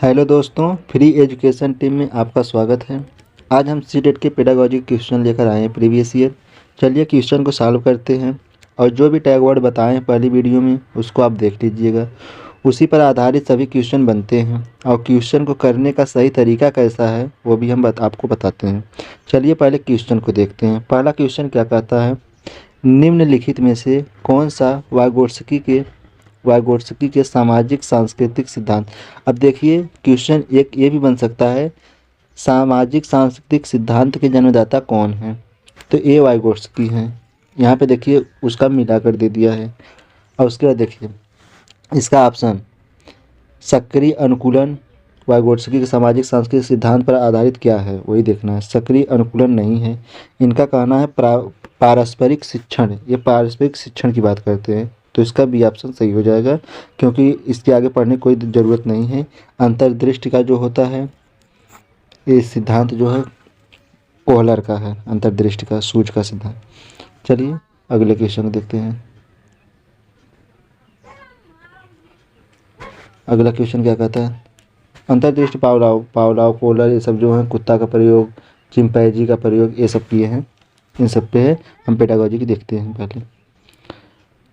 Hello दोस्तों, free education team में आपका स्वागत है। आज हम सीटेट के पेडागॉजी क्वेश्चन लेकर आए हैं प्रीवियस ईयर। चलिए क्वेश्चन को सॉल्व करते हैं और जो भी टैग वर्ड बताएं पहली वीडियो में उसको आप देख लीजिएगा। उसी पर आधारित सभी क्वेश्चन बनते हैं और क्वेश्चन को करने का सही तरीका कैसा है वो भी हम आपको बताते हैं। चलिए पहले क्वेश्चन को देखते हैं। पहला क्वेश्चन क्या कहता है, निम्नलिखित में से कौन सा वाइगोत्स्की के सामाजिक सांस्कृतिक सिद्धांत। अब देखिए क्वेश्चन एक ये भी बन सकता है, सामाजिक सांस्कृतिक सिद्धांत के जन्मदाता कौन है, तो ए वाइगोत्स्की हैं। यहाँ पे देखिए उसका मिला कर दे दिया है। और उसके बाद देखिए इसका ऑप्शन सक्रिय अनुकूलन वाइगोत्स्की के सामाजिक सांस्कृतिक सिद्धांत पर आधारित क्या है वही देखना है। सक्रिय अनुकूलन नहीं है, इनका कहना है पारस्परिक शिक्षण। ये पारस्परिक शिक्षण की बात करते हैं, तो इसका बी ऑप्शन सही हो जाएगा क्योंकि इसके आगे पढ़ने की कोई ज़रूरत नहीं है। अंतर्दृष्टि का जो होता है ये सिद्धांत जो है कोहलर का है, अंतर्दृष्टि का, सूझ का सिद्धांत। चलिए अगले क्वेश्चन देखते हैं। अगला क्वेश्चन क्या कहता है, अंतर्दृष्टि पावलाव कोहलर ये सब जो है, कुत्ता का प्रयोग, चिंपैंजी का प्रयोग, ये सब किए हैं। इन सब पे है, हम पेडागॉजी की देखते हैं पहले।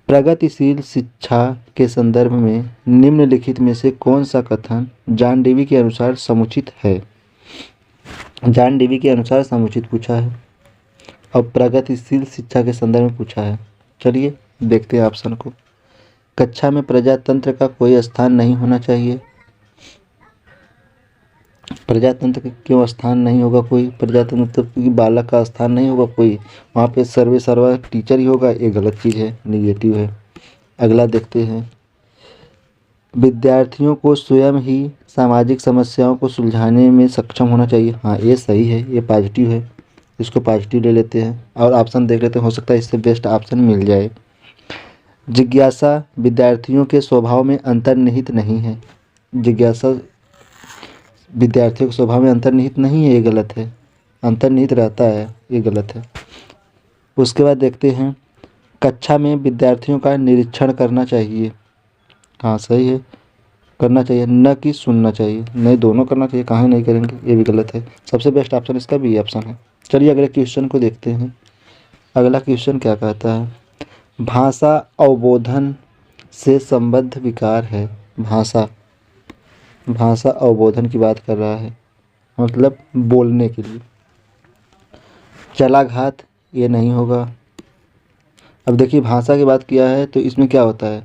प्रगतिशील शिक्षा के संदर्भ में निम्नलिखित में से कौन सा कथन जॉन डेवी के अनुसार समुचित है। जॉन डेवी के अनुसार समुचित पूछा है और प्रगतिशील शिक्षा के संदर्भ में पूछा है। चलिए देखते हैं ऑप्शन को। कक्षा में प्रजातंत्र का कोई स्थान नहीं होना चाहिए। प्रजातंत्र का क्यों स्थान नहीं होगा कोई, प्रजातंत्र मतलब कि बालक का स्थान नहीं होगा कोई, वहाँ पे सर्वे सर्वा टीचर ही होगा, ये गलत चीज़ है, निगेटिव है। अगला देखते हैं, विद्यार्थियों को स्वयं ही सामाजिक समस्याओं को सुलझाने में सक्षम होना चाहिए। हाँ ये सही है, ये पॉजिटिव है, इसको पॉजिटिव ले लेते हैं और ऑप्शन देख लेते हैं, हो सकता है इससे बेस्ट ऑप्शन मिल जाए। जिज्ञासा विद्यार्थियों के स्वभाव में अंतर्निहित नहीं है। जिज्ञासा विद्यार्थियों के स्वभाव में अंतर्निहित नहीं है, ये गलत है। अंतर्निहित रहता है, ये गलत है। उसके बाद देखते हैं, कक्षा में विद्यार्थियों का निरीक्षण करना चाहिए। हाँ सही है, करना चाहिए, न कि सुनना चाहिए। नहीं, दोनों करना चाहिए, कहाँ नहीं करेंगे, ये भी गलत है। सबसे बेस्ट ऑप्शन इसका बी ऑप्शन है। चलिए अगले क्वेश्चन को देखते हैं। अगला क्वेश्चन क्या कहता है, भाषा अवबोधन से संबद्ध विकार है। भाषा अवबोधन की बात कर रहा है, मतलब बोलने के लिए। चलाघात ये नहीं होगा। अब देखिए भाषा की बात किया है तो इसमें क्या होता है,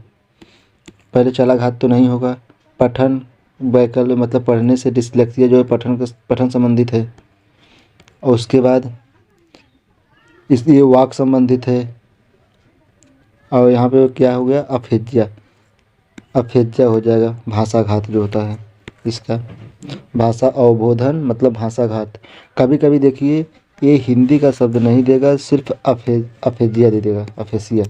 पहले चलाघात तो नहीं होगा। पठन वैकल्य मतलब पढ़ने से डिसलेक्सिया जो है पठन संबंधित है। और उसके बाद इसलिए वाक संबंधित है। और यहाँ पे क्या हो गया, अफेज्या हो जाएगा, भाषाघात जो होता है इसका। भाषा अवबोधन मतलब भाषाघात। कभी कभी देखिए ये हिंदी का शब्द नहीं देगा, सिर्फ अफेजिया दे देगा, अफेसिया।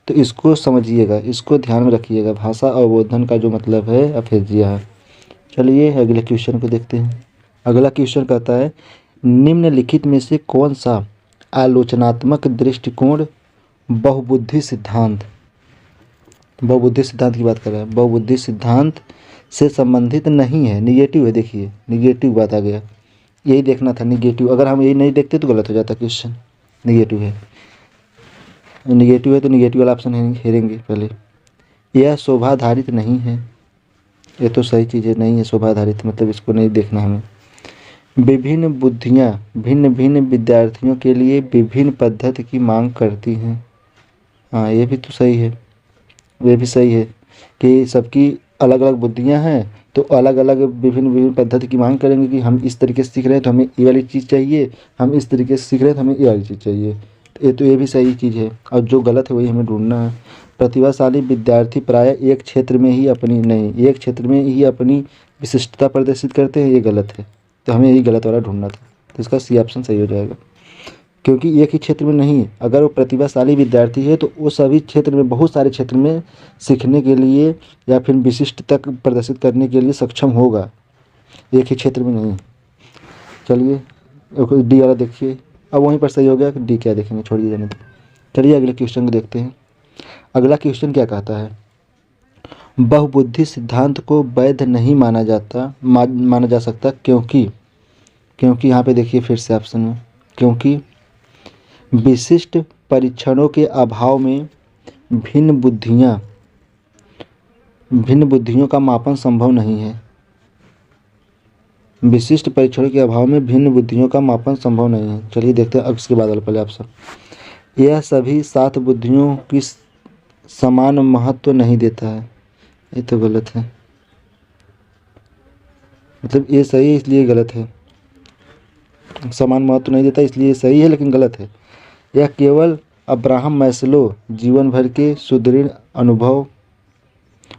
तो इसको समझिएगा, इसको ध्यान में रखिएगा, भाषा अवबोधन का जो मतलब है अफेजिया है। चलिए अगले क्वेश्चन को देखते हैं। अगला क्वेश्चन कहता है, निम्नलिखित में से कौन सा आलोचनात्मक दृष्टिकोण बहुबुद्धि सिद्धांत की बात कर रहा है, बहुबुद्धि सिद्धांत से संबंधित नहीं है, निगेटिव है। देखिए निगेटिव बात आ गया, यही देखना था निगेटिव। अगर हम यही नहीं देखते तो गलत हो जाता क्वेश्चन। निगेटिव है तो निगेटिव वाला ऑप्शन हेरेंगे पहले। यह शोभाधारित नहीं है, ये तो सही चीज़ है, नहीं है शोभाधारित, मतलब इसको नहीं देखना हमें। विभिन्न बुद्धियाँ भिन्न भिन्न विद्यार्थियों के लिए विभिन्न पद्धति की मांग करती हैं। हाँ ये भी तो सही है, ये भी सही है कि सबकी अलग अलग बुद्धियाँ हैं तो अलग अलग विभिन्न विभिन्न पद्धति की मांग करेंगे कि हम इस तरीके से सीख रहे हैं तो हमें ये वाली चीज़ चाहिए, हम इस तरीके से सीख रहे हैं तो हमें ये वाली चीज़ चाहिए। तो ये भी सही चीज़ है और जो गलत है वही हमें ढूंढना है। प्रतिभाशाली विद्यार्थी प्रायः एक क्षेत्र में ही अपनी विशिष्टता प्रदर्शित करते हैं, ये गलत है। तो हमें यही गलत वाला ढूंढना था, तो इसका सी ऑप्शन सही हो जाएगा। क्योंकि एक ही क्षेत्र में नहीं, अगर वो प्रतिभाशाली विद्यार्थी है तो वो सभी क्षेत्र में, बहुत सारे क्षेत्र में सीखने के लिए या फिर विशिष्टता प्रदर्शित करने के लिए सक्षम होगा, एक ही क्षेत्र में नहीं। चलिए डी वाला देखिए, अब वहीं पर सही हो गया, डी क्या देखेंगे, छोड़िए जाने दो। चलिए अगले क्वेश्चन को देखते हैं। अगला क्वेश्चन क्या कहता है, बहुबुद्धि सिद्धांत को वैध नहीं माना जा सकता क्योंकि क्योंकि यहाँ पे देखिए फिर से ऑप्शन में, क्योंकि विशिष्ट परीक्षणों के अभाव में भिन्न बुद्धियों का मापन संभव नहीं है। विशिष्ट परीक्षणों के अभाव में भिन्न बुद्धियों का मापन संभव नहीं है। चलिए देखते हैं अब इसके बाद वाला पहले ऑप्शन। यह सभी 7 बुद्धियों की समान महत्व नहीं देता है। ये तो गलत है, मतलब ये सही है इसलिए गलत है। समान महत्व नहीं देता इसलिए सही है लेकिन गलत है। यह केवल अब्राहम मैस्लो जीवन भर के सुदृढ़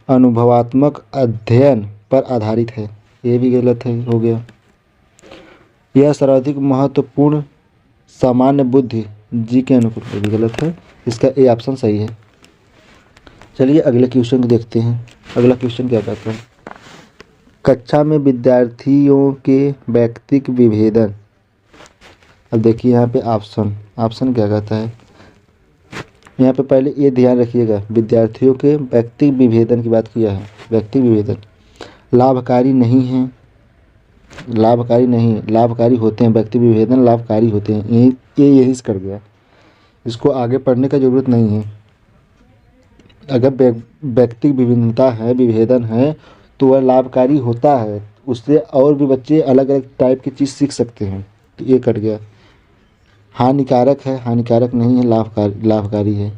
अनुभवात्मक अध्ययन पर आधारित है। ये भी गलत है, हो गया। यह सर्वाधिक महत्वपूर्ण सामान्य बुद्धि जी के अनुकूल, ये भी गलत है। इसका ए ऑप्शन सही है। चलिए अगले क्वेश्चन को देखते हैं। अगला क्वेश्चन क्या कहता है? कक्षा में विद्यार्थियों के व्यक्तित्व विभेदन। अब देखिए यहाँ पे ऑप्शन क्या कहता है। यहाँ पे पहले ये ध्यान रखिएगा, विद्यार्थियों के व्यक्तित्व विभेदन की बात किया है। व्यक्तित्व विभेदन लाभकारी नहीं, लाभकारी होते हैं। व्यक्तित्व विभेदन लाभकारी होते हैं। यही कर गया, इसको आगे पढ़ने का जरूरत नहीं है। अगर व्यक्तित्व विभेदन है तो वह लाभकारी होता है, उससे और भी बच्चे अलग अलग टाइप की चीज़ सीख सकते हैं। तो ये कट गया। हानिकारक है, हानिकारक नहीं है, लाभकारी है।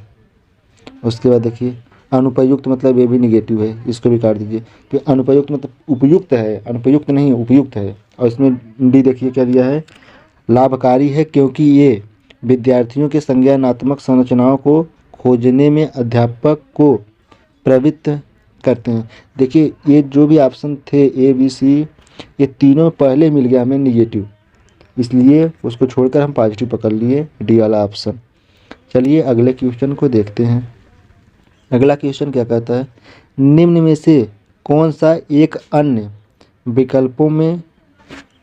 उसके बाद देखिए अनुपयुक्त, मतलब ये भी निगेटिव है, इसको भी काट दीजिए। कि अनुपयुक्त मतलब उपयुक्त है, अनुपयुक्त नहीं है, उपयुक्त है। और इसमें डी देखिए क्या दिया है, लाभकारी है क्योंकि ये विद्यार्थियों के संज्ञानात्मक संरचनाओं को खोजने में अध्यापक को प्रवृत्त करते हैं। देखिए ये जो भी ऑप्शन थे ए बी सी, ये तीनों पहले मिल गया हमें निगेटिव, इसलिए उसको छोड़कर हम पॉजिटिव पकड़ लिए, डी वाला ऑप्शन। चलिए अगले क्वेश्चन को देखते हैं। अगला क्वेश्चन क्या कहता है, निम्न में से कौन सा एक अन्य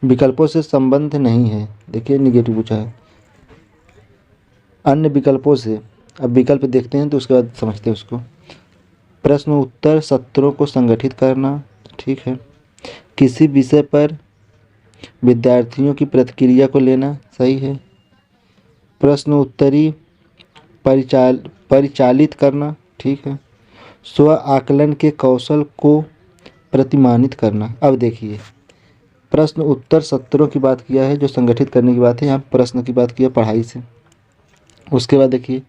विकल्पों से संबंध नहीं है। देखिए निगेटिव पूछा है, अन्य विकल्पों से। अब विकल्प देखते हैं तो उसके बाद समझते हैं उसको। प्रश्न उत्तर सत्रों को संगठित करना, ठीक है। किसी विषय पर विद्यार्थियों की प्रतिक्रिया को लेना, सही है। प्रश्न उत्तरी परिचालित करना, ठीक है। स्व आकलन के कौशल को प्रतिमानित करना। अब देखिए प्रश्न उत्तर सत्रों की बात किया है, जो संगठित करने की बात है। यहाँ प्रश्न की बात किया पढ़ाई से। उसके बाद देखिए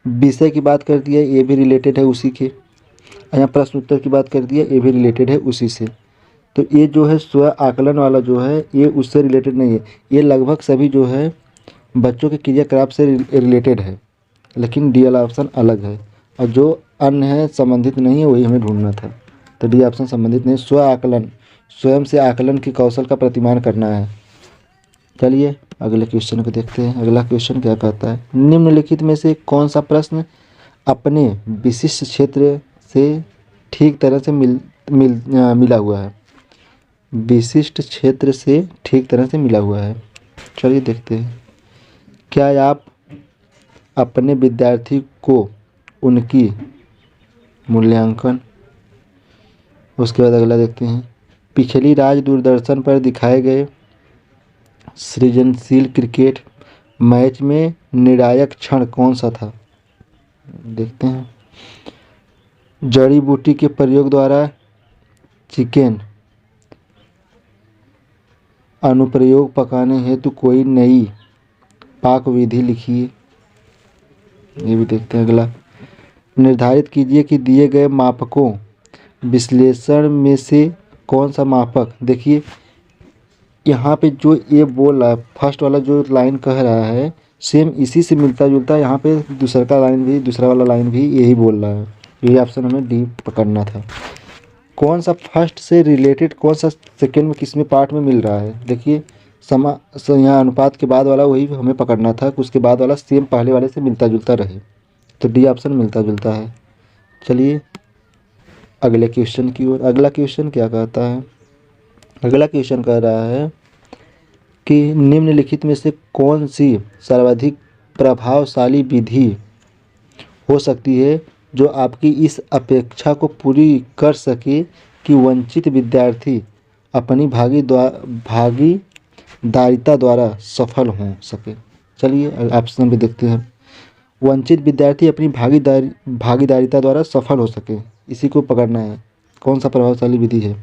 विषय की बात कर दिया, ये भी रिलेटेड है उसी के। यहाँ प्रश्न उत्तर की बात कर दिया, ये भी रिलेटेड है उसी से। तो ये जो है स्व आकलन वाला जो है ये उससे रिलेटेड नहीं है। ये लगभग सभी जो है बच्चों के क्रियाकलाप से रिलेटेड है, लेकिन डी वाला ऑप्शन अलग है। और जो अन्य है संबंधित नहीं है, वही हमें ढूंढना था। तो डी ऑप्शन संबंधित नहीं। स्व आकलन, स्वयं से आकलन की कौशल का प्रतिमान करना है। चलिए अगले क्वेश्चन को देखते हैं। अगला क्वेश्चन क्या कहता है, निम्नलिखित में से कौन सा प्रश्न अपने विशिष्ट क्षेत्र से ठीक तरह से मिला हुआ है। विशिष्ट क्षेत्र से ठीक तरह से मिला हुआ है। चलिए देखते हैं। क्या आप अपने विद्यार्थी को उनकी मूल्यांकन। उसके बाद अगला देखते हैं, पिछली रात दूरदर्शन पर दिखाए गए सृजनशील क्रिकेट मैच में निर्णायक क्षण कौन सा था। देखते हैं। जड़ी बूटी के प्रयोग द्वारा चिकन अनुप्रयोग पकाने हेतु कोई नई पाक विधि लिखिए। ये भी देखते हैं। अगला, निर्धारित कीजिए कि दिए गए मापकों विश्लेषण में से कौन सा मापक। देखिए यहाँ पे जो ये बोल रहा है, फर्स्ट वाला जो लाइन कह रहा है सेम इसी से मिलता जुलता है। यहाँ पे दूसरा वाला लाइन भी यही बोल रहा है। यही ऑप्शन हमें डी पकड़ना था। कौन सा फर्स्ट से रिलेटेड, कौन सा सेकेंड में किस में पार्ट में मिल रहा है। देखिए यहाँ अनुपात के बाद वाला वही हमें पकड़ना था, उसके बाद वाला सेम पहले वाले से मिलता जुलता रहे। तो डी ऑप्शन मिलता जुलता है। चलिए अगले क्वेश्चन की ओर। अगला क्वेश्चन क्या कहता है, अगला क्वेश्चन कह रहा है कि निम्नलिखित में से कौन सी सर्वाधिक प्रभावशाली विधि हो सकती है जो आपकी इस अपेक्षा को पूरी कर सके कि वंचित विद्यार्थी अपनी भागीदारिता द्वारा सफल हो सके। चलिए ऑप्शन भी देखते हैं। वंचित विद्यार्थी अपनी भागीदारिता द्वारा सफल हो सके, इसी को पकड़ना है। कौन सा प्रभावशाली विधि है?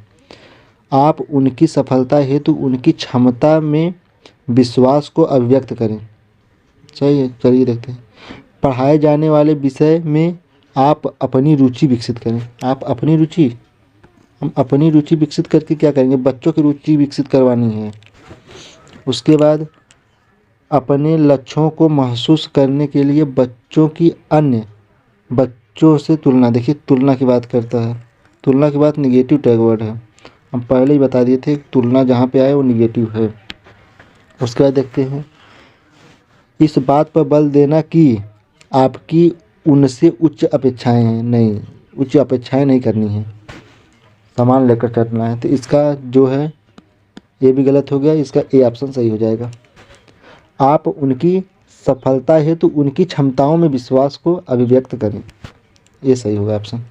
आप उनकी सफलता हेतु उनकी क्षमता में विश्वास को अभिव्यक्त करें। सही है, चलिए देखते हैं। पढ़ाए जाने वाले विषय में आप अपनी रुचि विकसित करें। आप अपनी रुचि, हम अपनी रुचि विकसित करके क्या करेंगे? बच्चों की रुचि विकसित करवानी है। उसके बाद अपने लक्ष्यों को महसूस करने के लिए बच्चों की अन्य बच्चों से तुलना। देखिए तुलना की बात करता है, तुलना की बात निगेटिव टैग वर्ड है, हम पहले ही बता दिए थे तुलना जहाँ पे आए वो निगेटिव है। उसके बाद देखते हैं, इस बात पर बल देना कि आपकी उनसे उच्च अपेक्षाएं हैं। नहीं, उच्च अपेक्षाएं नहीं करनी है, सामान लेकर चलना है। तो इसका जो है ये भी गलत हो गया, इसका ए ऑप्शन सही हो जाएगा। आप उनकी सफलता हेतु उनकी क्षमताओं में विश्वास को अभिव्यक्त करें, ये सही होगा ऑप्शन।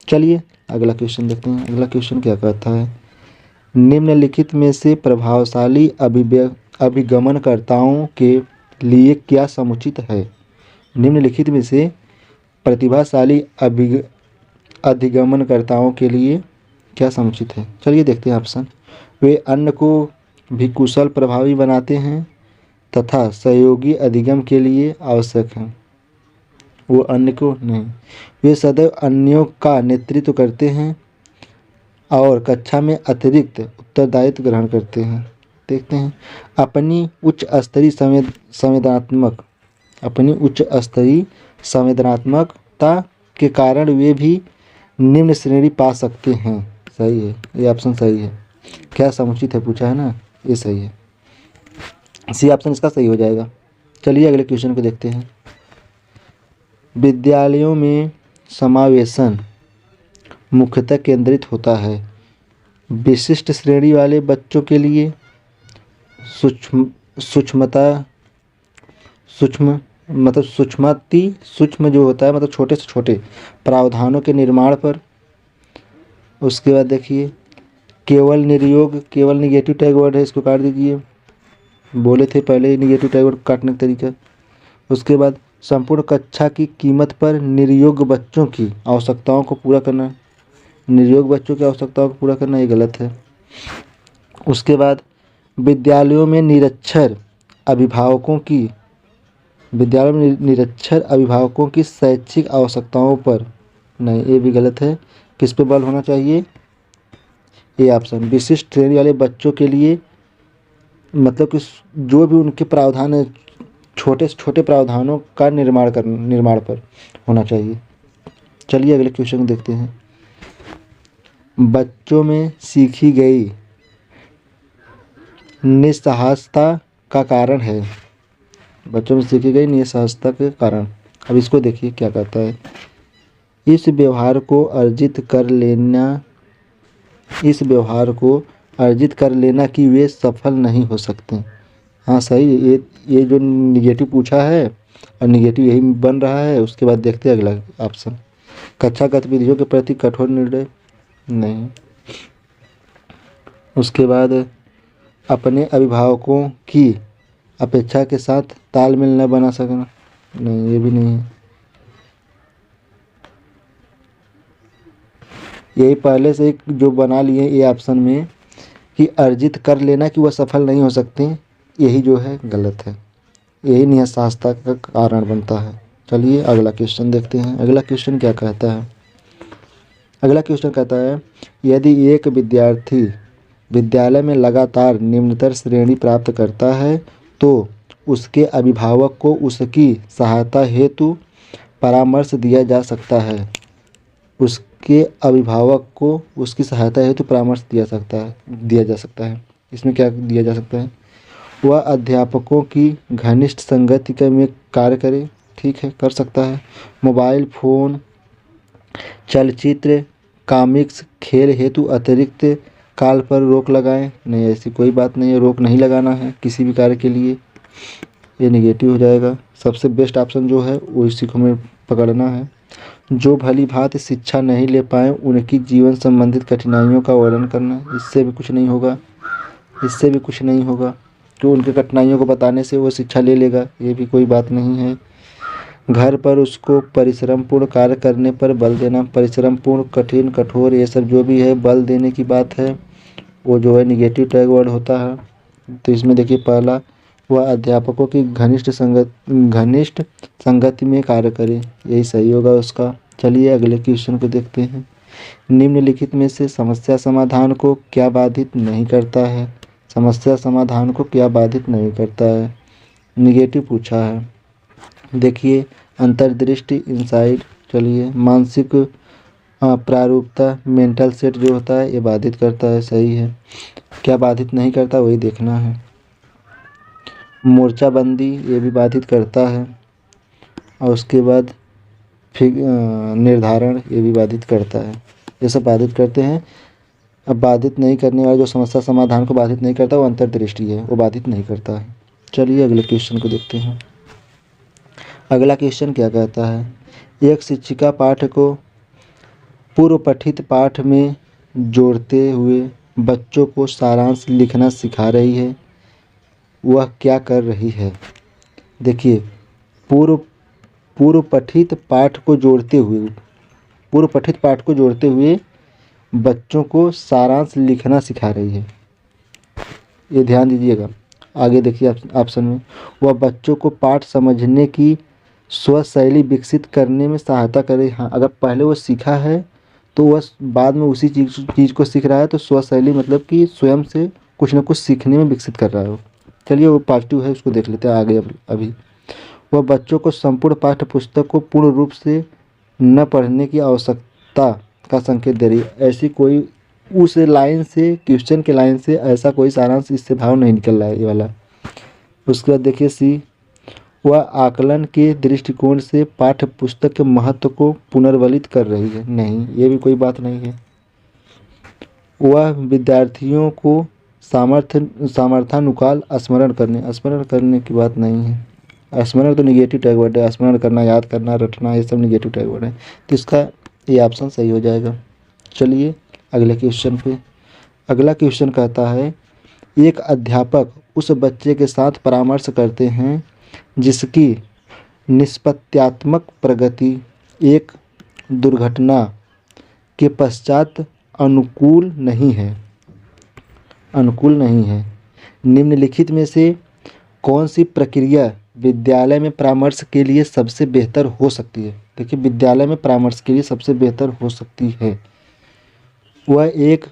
चलिए अगला क्वेश्चन देखते हैं। अगला क्वेश्चन क्या कहता है? निम्नलिखित में से प्रभावशाली अभिगमनकर्ताओं के लिए क्या समुचित है? निम्नलिखित में से प्रतिभाशाली अधिगमनकर्ताओं के लिए क्या समुचित है? चलिए देखते हैं ऑप्शन। वे अन्य को भी कुशल प्रभावी बनाते हैं तथा सहयोगी अधिगम के लिए आवश्यक हैं। वो अन्य को नहीं, वे सदैव अन्यों का नेतृत्व करते हैं और कक्षा में अतिरिक्त उत्तरदायित्व ग्रहण करते हैं। देखते हैं, अपनी उच्च स्तरीय संवेदनात्मकता के कारण वे भी निम्न श्रेणी पा सकते हैं। सही है, ये ऑप्शन सही है। क्या समुचित है पूछा है ना, ये सही है, सी ऑप्शन इसका सही हो जाएगा। चलिए अगले क्वेश्चन को देखते हैं। विद्यालयों में समावेशन मुख्यतः केंद्रित होता है विशिष्ट श्रेणी वाले बच्चों के लिए सूक्ष्म जो होता है मतलब छोटे से छोटे प्रावधानों के निर्माण पर। उसके बाद देखिए, केवल निगेटिव टैग वर्ड है, इसको काट दीजिए, बोले थे पहले ही निगेटिव टैग वर्ड काटने का तरीका। उसके बाद संपूर्ण कक्षा की कीमत पर निर्योग्य बच्चों की आवश्यकताओं को पूरा करना। निर्योग्य बच्चों की आवश्यकताओं को पूरा करना ये गलत है। उसके बाद विद्यालयों में निरक्षर अभिभावकों की शैक्षिक आवश्यकताओं पर नहीं, ये भी गलत है। किस पे बल होना चाहिए? ये ऑप्शन, विशिष्ट श्रेणी वाले बच्चों के लिए, मतलब कि जो भी उनके प्रावधान है छोटे से छोटे प्रावधानों का निर्माण पर होना चाहिए। चलिए अगले क्वेश्चन देखते हैं। बच्चों में सीखी गई निस्सहायता का कारण है। बच्चों में सीखी गई निस्सहायता के कारण। अब इसको देखिए क्या कहता है। इस व्यवहार को अर्जित कर लेना कि वे सफल नहीं हो सकते। हाँ सही, ये जो निगेटिव पूछा है और निगेटिव यही बन रहा है। उसके बाद देखते हैं अगला ऑप्शन, कक्षा गतिविधियों के प्रति कठोर निर्णय नहीं। उसके बाद अपने अभिभावकों की अपेक्षा के साथ तालमेल न बना सकना नहीं, ये भी नहीं है। यही पहले से जो बना लिए ये ऑप्शन में कि अर्जित कर लेना कि वह सफल नहीं हो सकते, यही जो है गलत है, यही निस्सहायता का कारण बनता है। चलिए अगला क्वेश्चन देखते हैं। अगला क्वेश्चन क्या कहता है? अगला क्वेश्चन कहता है, यदि एक विद्यार्थी विद्यालय में लगातार निम्नतर श्रेणी प्राप्त करता है तो उसके अभिभावक को उसकी सहायता हेतु परामर्श दिया जा सकता है। उसके अभिभावक को उसकी सहायता हेतु परामर्श दिया जा सकता है। इसमें क्या दिया जा सकता है? वह अध्यापकों की घनिष्ठ संगति में कार्य करे। ठीक है, कर सकता है। मोबाइल फोन, चलचित्र, कॉमिक्स, खेल हेतु अतिरिक्त काल पर रोक लगाएं। नहीं, ऐसी कोई बात नहीं है, रोक नहीं लगाना है किसी भी कार्य के लिए, ये निगेटिव हो जाएगा। सबसे बेस्ट ऑप्शन जो है वो इसी को हमें पकड़ना है। जो भली भांति शिक्षा नहीं ले पाए उनकी जीवन संबंधित कठिनाइयों का वर्णन करना। इससे भी कुछ नहीं होगा, इससे भी कुछ नहीं होगा। तो उनकी कठिनाइयों को बताने से वो शिक्षा ले लेगा, ये भी कोई बात नहीं है। घर पर उसको परिश्रमपूर्ण कार्य करने पर बल देना। परिश्रमपूर्ण, कठिन, कठोर, ये सब जो भी है बल देने की बात है, वो जो है निगेटिव टैग वर्ड होता है। तो इसमें देखिए पहला, वह अध्यापकों की घनिष्ठ संगति में कार्य करे, यही सही होगा उसका। चलिए अगले क्वेश्चन को देखते हैं। निम्नलिखित में से समस्या समाधान को क्या बाधित नहीं करता है? समस्या समाधान को क्या बाधित नहीं करता है? निगेटिव पूछा है। देखिए अंतर्दृष्टि, इंसाइट। चलिए मानसिक प्रारूपता, मेंटल सेट जो होता है ये बाधित करता है, सही है। क्या बाधित नहीं करता वही देखना है। मोर्चाबंदी ये भी बाधित करता है, और उसके बाद फिर निर्धारण ये भी बाधित करता है, ये सब बाधित करते हैं। अब बाधित नहीं करने वाला जो समस्या समाधान को बाधित नहीं करता वो अंतर्दृष्टि है, वो बाधित नहीं करता है। चलिए अगले क्वेश्चन को देखते हैं। अगला क्वेश्चन क्या कहता है? एक शिक्षिका पाठ को पूर्व पठित पाठ में जोड़ते हुए बच्चों को सारांश लिखना सिखा रही है, वह क्या कर रही है? देखिए पूर्व पठित पाठ को जोड़ते हुए बच्चों को सारांश लिखना सिखा रही है, ये ध्यान दीजिएगा। आगे देखिए ऑप्शन में, वह बच्चों को पाठ समझने की स्वशैली विकसित करने में सहायता करे। हाँ, अगर पहले वो सीखा है तो वह बाद में उसी चीज़ को सीख रहा है, तो स्वशैली मतलब कि स्वयं से कुछ ना कुछ सीखने में विकसित कर रहा है वो। चलिए वो पॉजिटिव है, उसको देख लेते हैं आगे। अभी वह बच्चों को संपूर्ण पाठ्य पुस्तक को पूर्ण रूप से न पढ़ने की आवश्यकता का संकेत दे रही है। ऐसी कोई उस लाइन से, क्वेश्चन के लाइन से ऐसा कोई सारांश इससे भाव नहीं निकल रहा है ये वाला। उसके बाद देखिए सी, वह आकलन के दृष्टिकोण से पाठ्य पुस्तक के महत्व को पुनर्वलित कर रही है। नहीं, ये भी कोई बात नहीं है। वह विद्यार्थियों को सामर्थ्यानुकाल स्मरण करने की बात नहीं है। स्मरण तो निगेटिव टैग वर्ड है, स्मरण करना, याद करना, रटना, ये सब निगेटिव टैग वर्ड है, तो इसका ये ऑप्शन सही हो जाएगा। चलिए अगले क्वेश्चन पे। अगला क्वेश्चन कहता है, एक अध्यापक उस बच्चे के साथ परामर्श करते हैं जिसकी निष्पत्त्यात्मक प्रगति एक दुर्घटना के पश्चात अनुकूल नहीं है। निम्नलिखित में से कौन सी प्रक्रिया विद्यालय में परामर्श के लिए सबसे बेहतर हो सकती है? देखिए विद्यालय में परामर्श के लिए सबसे बेहतर हो सकती है, वह एक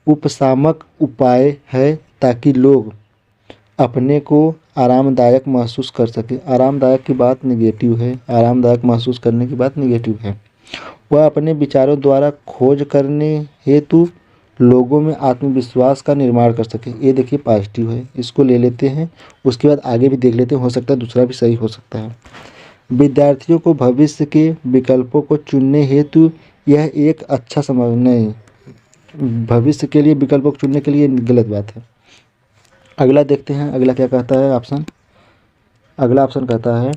उपशामक उपाय है ताकि लोग अपने को आरामदायक महसूस कर सके। आरामदायक की बात निगेटिव है, आरामदायक महसूस करने की बात निगेटिव है। वह अपने विचारों द्वारा खोज करने हेतु लोगों में आत्मविश्वास का निर्माण कर सके, ये देखिए पॉजिटिव है, इसको ले लेते हैं। उसके बाद आगे भी देख लेते हैं, हो सकता है दूसरा भी सही हो सकता है। विद्यार्थियों को भविष्य के विकल्पों को चुनने हेतु यह एक अच्छा समय नहीं, भविष्य के लिए विकल्पों को चुनने के लिए गलत बात है। अगला देखते हैं, अगला क्या कहता है ऑप्शन। अगला ऑप्शन कहता है,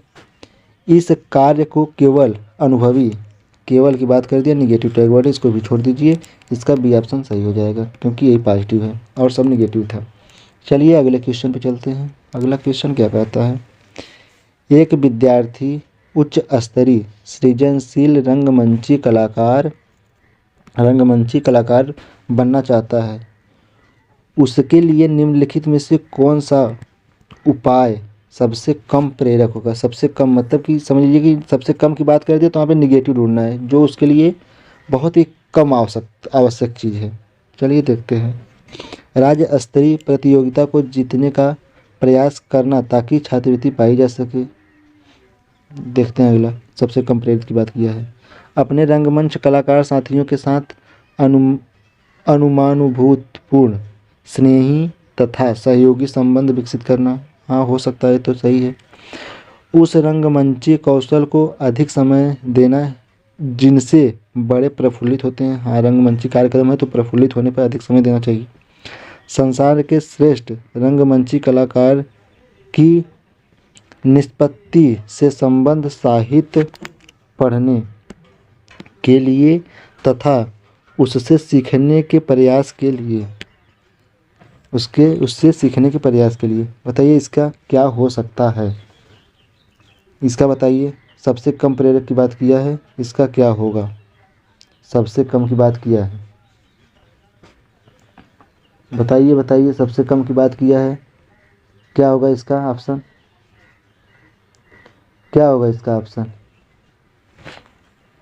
इस कार्य को केवल अनुभवी, केवल की बात कर दिया, निगेटिव टैग वर्ड है, इसको भी छोड़ दीजिए। इसका बी ऑप्शन सही हो जाएगा क्योंकि यही पॉजिटिव है और सब निगेटिव था। चलिए अगले क्वेश्चन पे चलते हैं। अगला क्वेश्चन क्या कहता है, एक विद्यार्थी उच्च स्तरीय सृजनशील रंगमंची कलाकार बनना चाहता है, उसके लिए निम्नलिखित में से कौन सा उपाय सबसे कम प्रेरक होगा? सबसे कम मतलब कि समझ लीजिए कि सबसे कम की बात कर दिया तो वहाँ पे निगेटिव ढूंढना है, जो उसके लिए बहुत ही कम आवश्यक चीज़ है। चलिए देखते हैं। राज्य स्तरीय प्रतियोगिता को जीतने का प्रयास करना ताकि छात्रवृत्ति पाई जा सके। देखते हैं अगला, सबसे कम प्रेरित की बात किया है। अपने रंगमंच कलाकार साथियों के साथ अनुमानुभूतपूर्ण, स्नेही तथा सहयोगी संबंध विकसित करना। हाँ हो सकता है, तो सही है। उस रंगमंची कौशल को अधिक समय देना जिनसे बड़े प्रफुल्लित होते हैं। हाँ, रंगमंची कार्यक्रम है तो प्रफुल्लित होने पर अधिक समय देना चाहिए। संसार के श्रेष्ठ रंगमंची कलाकार की निष्पत्ति से संबंध साहित्य पढ़ने के लिए तथा उससे सीखने के प्रयास के लिए, उससे सीखने के प्रयास के लिए। बताइए इसका क्या हो सकता है? इसका बताइए, सबसे कम प्रेरक की बात किया है, इसका क्या होगा? सबसे कम की बात किया है, बताइए बताइए, सबसे कम की बात किया है, क्या होगा इसका ऑप्शन? क्या होगा इसका ऑप्शन?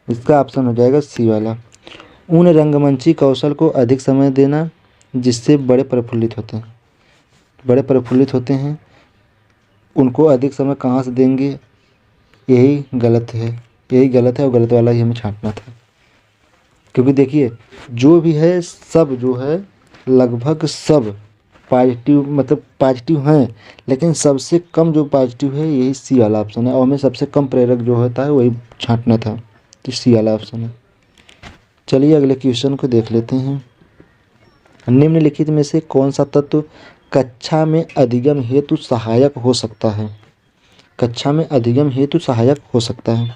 इसका ऑप्शन हो जाएगा सी वाला। उन रंगमंची कौशल को अधिक समय देना जिससे बड़े प्रफुल्लित होते हैं। बड़े प्रफुल्लित होते हैं, उनको अधिक समय कहाँ से देंगे? यही गलत है, यही गलत है और गलत वाला ही हमें छांटना था। क्योंकि देखिए जो भी है सब जो है लगभग सब पॉजिटिव, मतलब पॉजिटिव हैं, लेकिन सबसे कम जो पॉजिटिव है यही सी वाला ऑप्शन है, और हमें सबसे कम प्रेरक जो होता है वही छांटना था, तो सी वाला ऑप्शन है। चलिए अगले क्वेश्चन को देख लेते हैं। निम्नलिखित में से कौन सा तत्व कक्षा में अधिगम हेतु सहायक हो सकता है? कक्षा में अधिगम हेतु सहायक हो सकता है।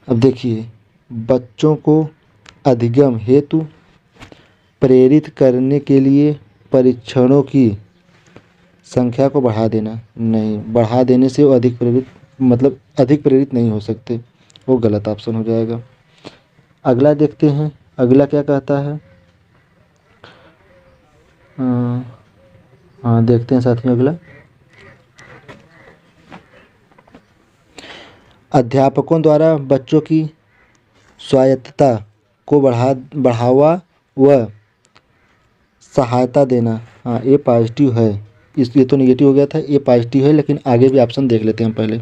अब देखिए, बच्चों को अधिगम हेतु प्रेरित करने के लिए परीक्षणों की संख्या को बढ़ा देना। नहीं, बढ़ा देने से वो अधिक प्रेरित, मतलब अधिक प्रेरित नहीं हो सकते, वो गलत ऑप्शन हो जाएगा। अगला देखते हैं, अगला क्या कहता है। हाँ देखते हैं साथियों अगला। अध्यापकों द्वारा बच्चों की स्वायत्तता को बढ़ावा व सहायता देना। हाँ ये पॉजिटिव है, ये तो नेगेटिव हो गया था, ये पॉजिटिव है, लेकिन आगे भी ऑप्शन देख लेते हैं पहले।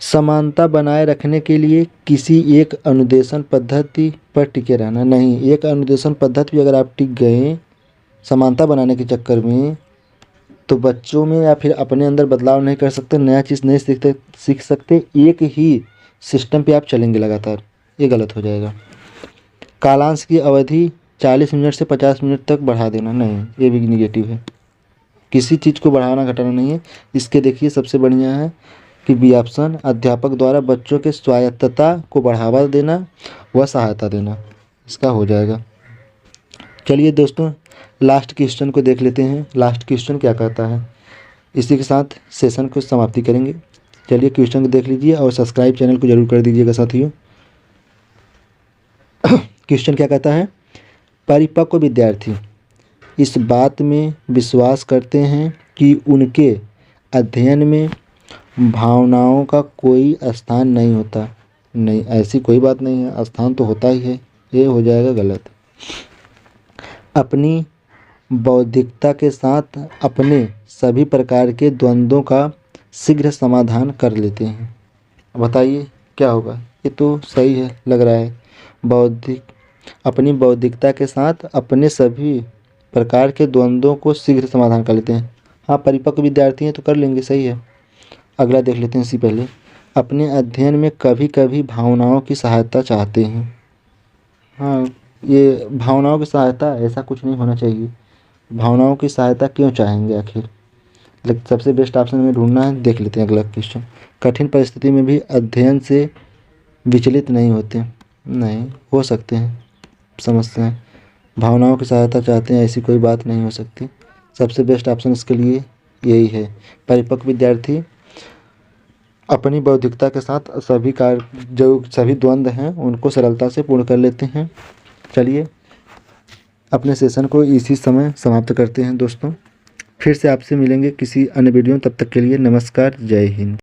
समानता बनाए रखने के लिए किसी एक अनुदेशन पद्धति पर टिके रहना। नहीं, एक अनुदेशन पद्धति अगर आप टिक गए समानता बनाने के चक्कर में, तो बच्चों में या फिर अपने अंदर बदलाव नहीं कर सकते, नया चीज़ नहीं सीख सकते, एक ही सिस्टम पे आप चलेंगे लगातार, ये गलत हो जाएगा। कालांश की अवधि 40 मिनट से 50 मिनट तक बढ़ा देना। नहीं, ये भी निगेटिव है, किसी चीज़ को बढ़ाना घटाना नहीं है। इसके देखिए सबसे बढ़िया है कि बी ऑप्शन, अध्यापक द्वारा बच्चों के स्वायत्तता को बढ़ावा देना व सहायता देना, इसका हो जाएगा। चलिए दोस्तों लास्ट क्वेश्चन को देख लेते हैं, लास्ट क्वेश्चन क्या कहता है। इसी के साथ सेशन को समाप्ति करेंगे। चलिए क्वेश्चन को देख लीजिए और सब्सक्राइब चैनल को जरूर कर दीजिएगा साथियों। क्वेश्चन क्या कहता है, परिपक्व विद्यार्थी इस बात में विश्वास करते हैं कि उनके अध्ययन में भावनाओं का कोई स्थान नहीं होता। नहीं, ऐसी कोई बात नहीं है, स्थान तो होता ही है, ये हो जाएगा गलत। अपनी बौद्धिकता के साथ अपने सभी प्रकार के द्वंद्वों का शीघ्र समाधान कर लेते हैं। बताइए क्या होगा? ये तो सही है लग रहा है, अपनी बौद्धिकता के साथ अपने सभी प्रकार के द्वंद्वों को शीघ्र समाधान कर लेते हैं। हाँ परिपक्व विद्यार्थी हैं तो कर लेंगे, सही है। अगला देख लेते हैं इससे पहले, अपने अध्ययन में कभी कभी भावनाओं की सहायता चाहते हैं। हाँ ये भावनाओं की सहायता, ऐसा कुछ नहीं होना चाहिए, भावनाओं की सहायता क्यों चाहेंगे आखिर? लेकिन सबसे बेस्ट ऑप्शन में ढूंढना है। देख लेते हैं अगला क्वेश्चन, कठिन परिस्थिति में भी अध्ययन से विचलित नहीं होते। नहीं, हो सकते हैं, समस्याएं, भावनाओं की सहायता चाहते हैं ऐसी कोई बात नहीं हो सकती। सबसे बेस्ट ऑप्शन इसके लिए यही है, परिपक्व विद्यार्थी अपनी बौद्धिकता के साथ सभी जो सभी द्वंद्व हैं उनको सरलता से पूर्ण कर लेते हैं। चलिए अपने सेशन को इसी समय समाप्त करते हैं दोस्तों, फिर से आपसे मिलेंगे किसी अन्य वीडियो, तब तक के लिए नमस्कार, जय हिंद।